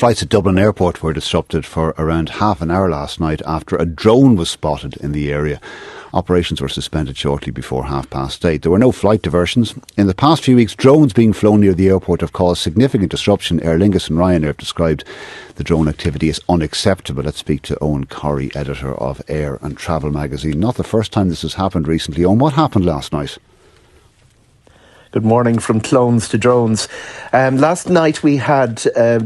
flights at Dublin Airport were disrupted for around half an hour last night after a drone was spotted in the area. Operations were suspended shortly before 8:30. There were no flight diversions. In the past few weeks, drones being flown near the airport have caused significant disruption. Aer Lingus and Ryanair have described the drone activity as unacceptable. Let's speak to Eoghan Corry, editor of Air and Travel magazine. Not the first time this has happened recently. Eoghan, what happened last night? Good morning from clones to drones. Last night we had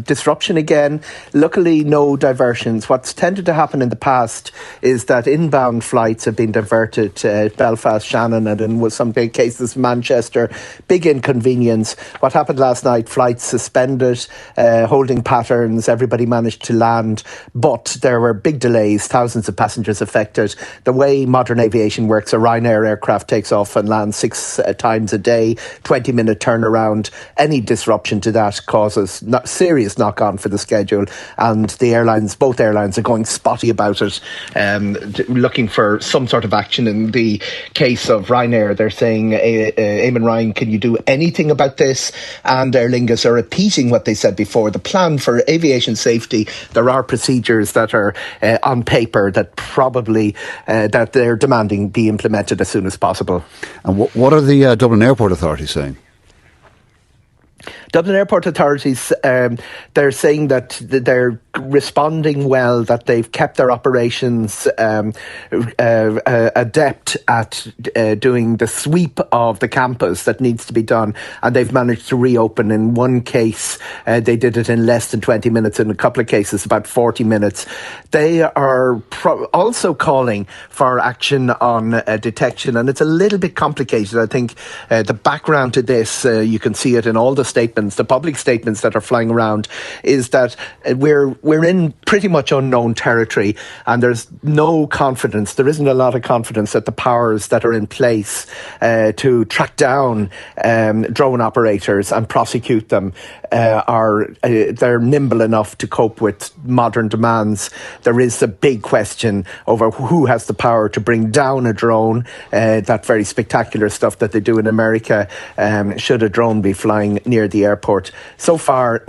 disruption again. Luckily, no diversions. What's tended to happen in the past is that inbound flights have been diverted to Belfast, Shannon, and in some big cases Manchester. Big inconvenience. What happened last night? Flights suspended, holding patterns. Everybody managed to land, but there were big delays. Thousands of passengers affected. The way modern aviation works, a Ryanair aircraft takes off and lands 6 times a day. 20-minute turnaround. Any disruption to that causes serious knock-on for the schedule, and both airlines are going spotty about it, looking for some sort of action. In the case of Ryanair, they're saying, Eamon Ryan, can you do anything about this? And Aer Lingus are repeating what they said before. The plan for aviation safety, there are procedures that are on paper that probably that they're demanding be implemented as soon as possible. And what are the Dublin Airport authorities saying? Dublin Airport authorities, they're saying that they're responding well, that they've kept their operations adept at doing the sweep of the campus that needs to be done, and they've managed to reopen. In one case, they did it in less than 20 minutes, in a couple of cases about 40 minutes. They are also calling for action on detection, and it's a little bit complicated. I think the background to this, you can see it in all the statements, the public statements that are flying around, is that we're in pretty much unknown territory, and there's no confidence. There isn't a lot of confidence that the powers that are in place to track down drone operators and prosecute them they're nimble enough to cope with modern demands. There is a big question over who has the power to bring down a drone, that very spectacular stuff that they do in America, should a drone be flying near the airport. So far,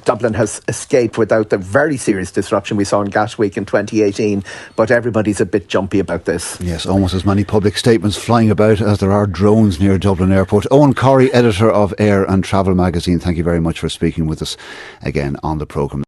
Dublin has escaped without the very serious disruption we saw in Gatwick in 2018, but everybody's a bit jumpy about this. Yes, almost as many public statements flying about as there are drones near Dublin Airport. Eoghan Corry, editor of Air and Travel magazine, thank you very much for speaking with us again on the programme.